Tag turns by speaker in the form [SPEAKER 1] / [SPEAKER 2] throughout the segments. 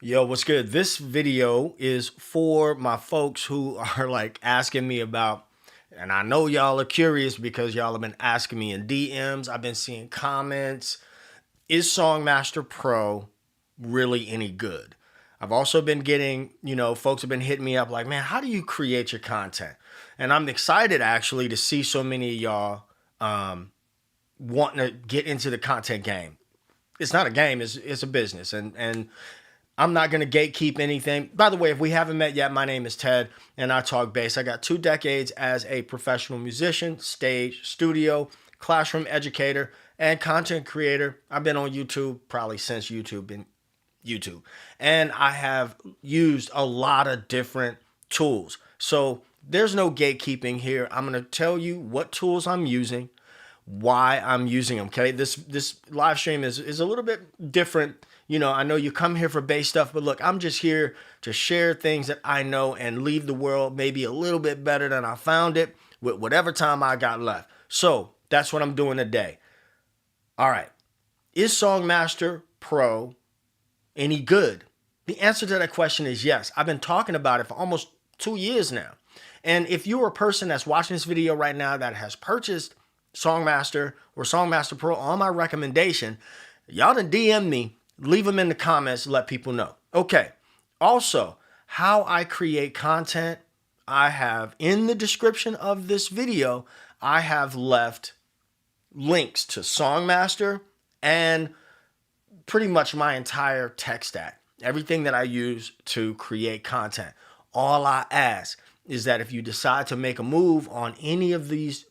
[SPEAKER 1] Yo, what's good? This video is for my folks who are like asking me about, and I know y'all are curious because y'all have been asking me in DMs. I've been seeing comments. Is Songmaster Pro really any good? I've also been getting, folks have been hitting me up like, man, how do you create your content? And I'm excited actually to see so many of y'all wanting to get into the content game. It's not a game, it's a business. And I'm not going to gatekeep anything. By the way, if we haven't met yet, my name is Ted and I talk bass. I got 2 decades as a professional musician, stage, studio, classroom educator, and content creator. I've been on YouTube probably since YouTube been YouTube. And I have used a lot of different tools. So there's no gatekeeping here. I'm going to tell you what tools I'm using, why I'm using them. Okay. This live stream is a little bit different. I know you come here for bass stuff, but look, I'm just here to share things that I know and leave the world maybe a little bit better than I found it with whatever time I got left. So that's what I'm doing today. All right. Is Songmaster Pro any good? The answer to that question is yes. I've been talking about it for almost 2 years now. And if you're a person that's watching this video right now that has purchased Songmaster or Songmaster Pro on my recommendation, y'all done DM me. Leave them in the comments, let people know. Okay. Also, how I create content, I have in the description of this video, I have left links to Songmaster and pretty much my entire tech stack, everything that I use to create content. All I ask is that if you decide to make a move on any of these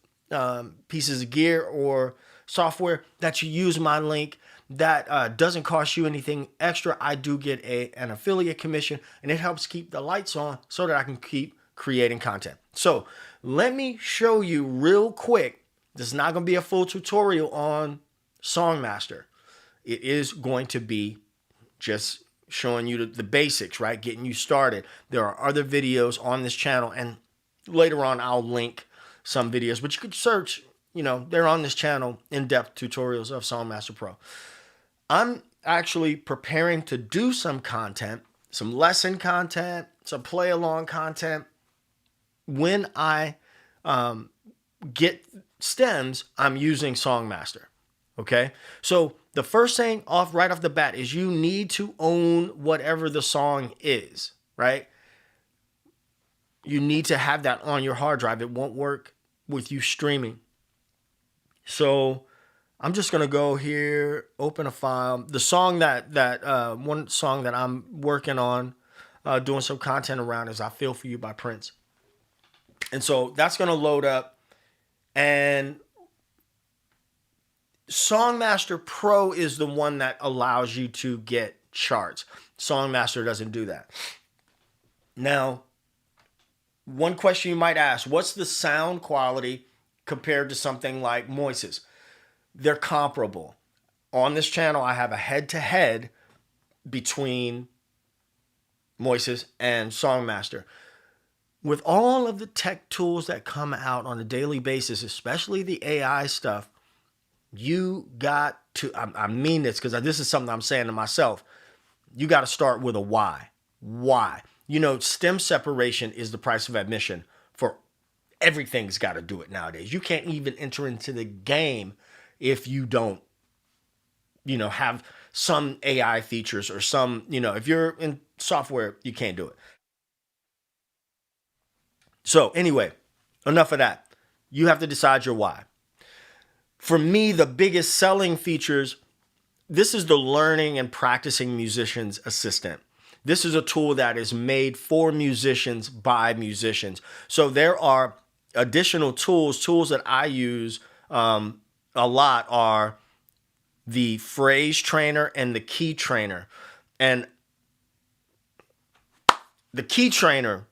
[SPEAKER 1] pieces of gear or software, that you use my link. That doesn't cost you anything extra. I do get an affiliate commission, and it helps keep the lights on so that I can keep creating content. So let me show you real quick. This is not going to be a full tutorial on Songmaster. It is going to be just showing you the basics, right? Getting you started. There are other videos on this channel, and later on I'll link some videos, but you could search, they're on this channel, in-depth tutorials of Songmaster Pro. I'm actually preparing to do some content, some lesson content, some play-along content. When I get stems, I'm using Songmaster, okay? So the first thing right off the bat is you need to own whatever the song is, right? You need to have that on your hard drive. It won't work with you streaming. So I'm just going to go here, open a file. The song one song that I'm working on, doing some content around is I Feel For You by Prince. And so that's going to load up, and Songmaster Pro is the one that allows you to get charts. Songmaster doesn't do that. Now, one question you might ask, what's the sound quality compared to something like Moises? They're comparable. On this channel, I have a head-to-head between Moises and Songmaster. With all of the tech tools that come out on a daily basis, especially the AI stuff, you got to, I mean this because this is something I'm saying to myself, you got to start with a why. Why? Stem separation is the price of admission for everything's got to do it nowadays. You can't even enter into the game if you don't, have some AI features or some, if you're in software, you can't do it. So anyway, enough of that. You have to decide your why. For me, the biggest selling features, this is the learning and practicing musician's assistant. This is a tool that is made for musicians by musicians. So there are additional tools that I use a lot are the phrase trainer and the key trainer. And the key trainer,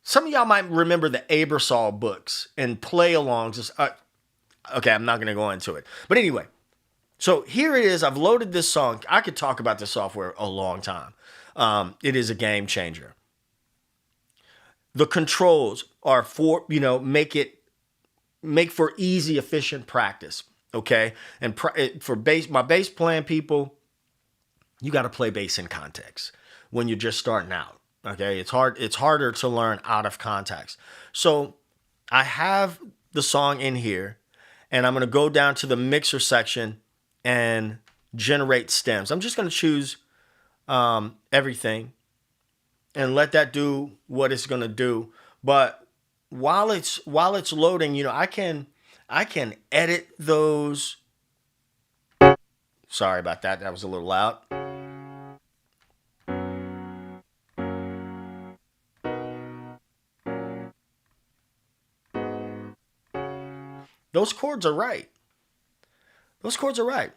[SPEAKER 1] some of y'all might remember the Abersol books and play-alongs. Okay, I'm not going to go into it. But anyway, so here it is. I've loaded this song. I could talk about this software a long time. It is a game changer. The controls are for, make for easy, efficient practice. Okay. And for my bass playing people, you got to play bass in context when you're just starting out. Okay, it's harder to learn out of context. So I have the song in here, and I'm going to go down to the mixer section and generate stems. I'm just going to choose everything and let that do what it's going to do. But while it's loading, I can edit those. Sorry about that. That was a little loud. Those chords are right. Those chords are right.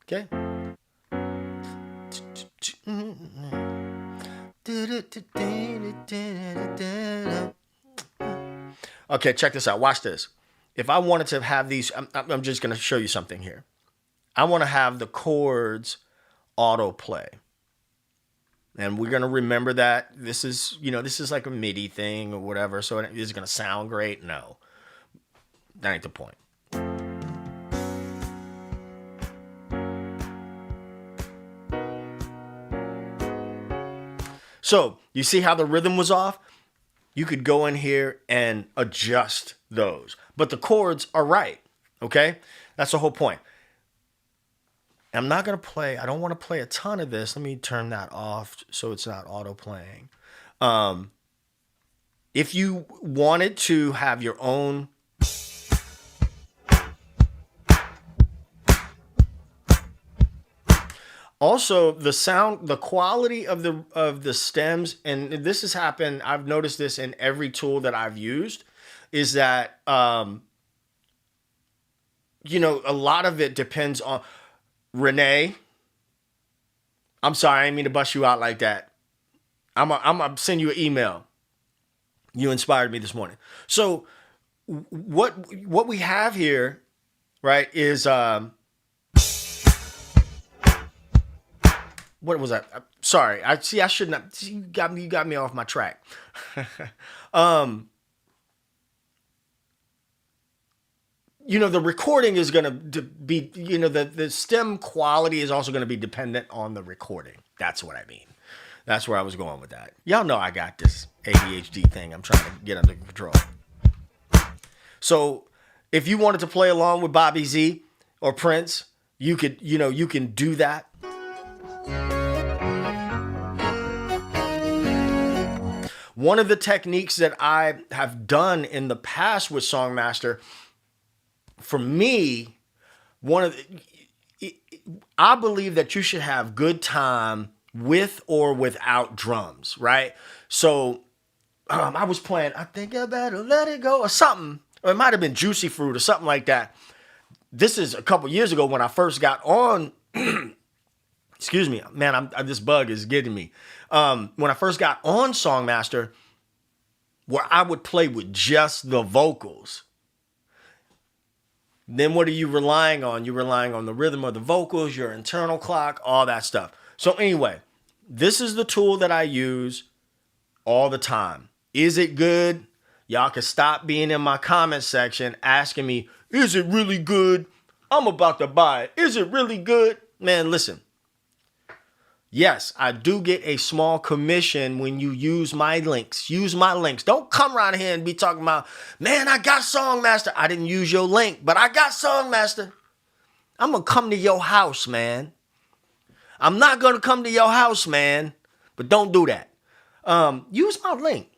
[SPEAKER 1] Okay. Okay, check this out. Watch this. If I wanted to have these, I'm just going to show you something here. I want to have the chords autoplay. And we're going to remember that this is like a MIDI thing or whatever. So is it going to sound great? No. That ain't the point. So you see how the rhythm was off? You could go in here and adjust those. But the chords are right. Okay? That's the whole point. I'm not going to play. I don't want to play a ton of this. Let me turn that off so it's not auto playing. If you wanted to have your own also the sound, the quality of the stems, and this has happened, I've noticed this in every tool that I've used, is that a lot of it depends on Renee. I'm sorry, I didn't mean to bust you out like that. I'm gonna send you an email. You inspired me this morning. So what we have here, right, is what was that? Sorry, I shouldn't have. You got me off my track. The recording is going to be, the stem quality is also going to be dependent on the recording. That's what I mean. That's where I was going with that. Y'all know I got this ADHD thing I'm trying to get under control. So if you wanted to play along with Bobby Z or Prince, you can do that. One of the techniques that I have done in the past with Songmaster, for me, I believe that you should have good time with or without drums, right? So I was playing, I think I better let it go or something, or it might have been Juicy Fruit or something like that. This is a couple years ago when I first got on. Excuse me, man, this bug is getting me. When I first got on Songmaster, where I would play with just the vocals. Then what are you relying on? You're relying on the rhythm of the vocals, your internal clock, all that stuff. So anyway, this is the tool that I use all the time. Is it good? Y'all can stop being in my comment section asking me, is it really good? I'm about to buy it. Is it really good? Man, listen. Yes, I do get a small commission when you use my links. Use my links. Don't come around here and be talking about, man, I got Songmaster. I didn't use your link, but I got Songmaster. I'm going to come to your house, man. I'm not going to come to your house, man, but don't do that. Use my link.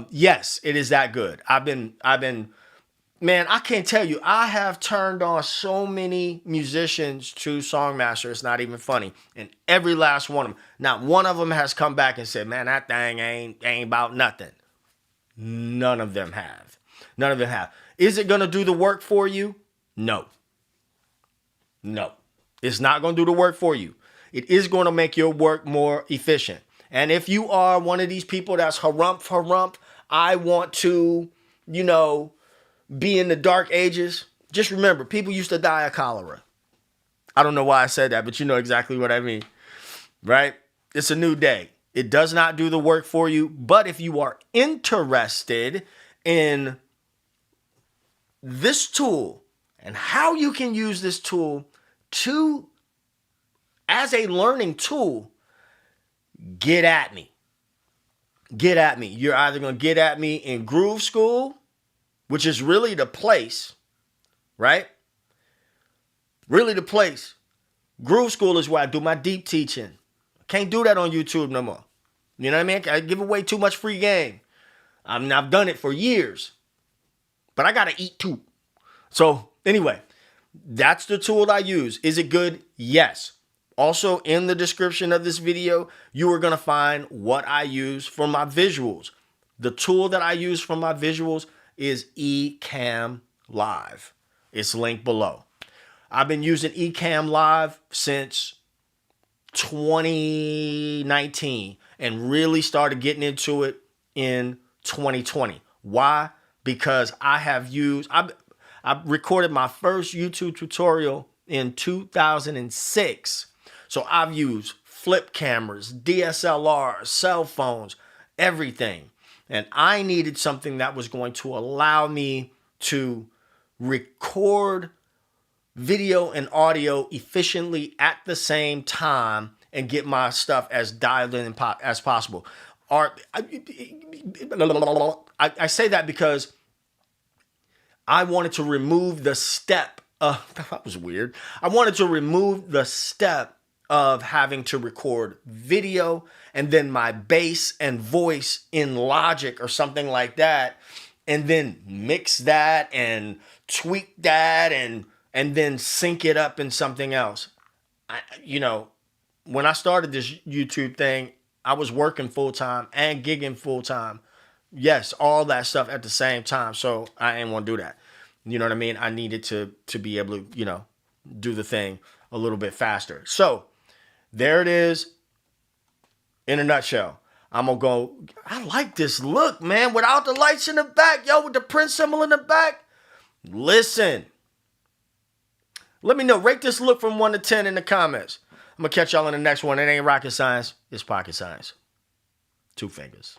[SPEAKER 1] Yes, it is that good. I've been, man, I can't tell you. I have turned on so many musicians to Songmaster. It's not even funny. And every last one of them, not one of them has come back and said, man, that thing ain't about nothing. None of them have. None of them have. Is it going to do the work for you? No. No. It's not going to do the work for you. It is going to make your work more efficient. And if you are one of these people that's harump, I want to, be in the dark ages, just remember, people used to die of cholera. I don't know why I said that, but you know exactly what I mean, right? It's a new day. It does not do the work for you, but if you are interested in this tool and how you can use this tool as a learning tool, get at me. Get at me. You're either going to get at me in Groove School, which is really the place, right? Really the place. Groove School is where I do my deep teaching. Can't do that on YouTube no more. You know what I mean? I give away too much free game. I mean, I've done it for years, but I got to eat too. So anyway, that's the tool I use. Is it good? Yes. Also, in the description of this video, you are going to find what I use for my visuals. The tool that I use for my visuals is Ecamm Live. It's linked below. I've been using Ecamm Live since 2019 and really started getting into it in 2020. Why? Because I recorded my first YouTube tutorial in 2006. So I've used flip cameras, DSLRs, cell phones, everything. And I needed something that was going to allow me to record video and audio efficiently at the same time and get my stuff as dialed in as possible. I say that because I wanted to remove the step that was weird. I wanted to remove the step of having to record video and then my bass and voice in Logic or something like that, and then mix that and tweak that and then sync it up in something else. When I started this YouTube thing, I was working full-time and gigging full-time. Yes, all that stuff at the same time. So I didn't want to do that. You know what I mean? I needed to be able to, do the thing a little bit faster. So there it is in a nutshell. I'm going to go. I like this look, man, without the lights in the back, with the print symbol in the back. Listen. Let me know. Rate this look from 1 to 10 in the comments. I'm going to catch y'all in the next one. It ain't rocket science. It's pocket science. 2 fingers.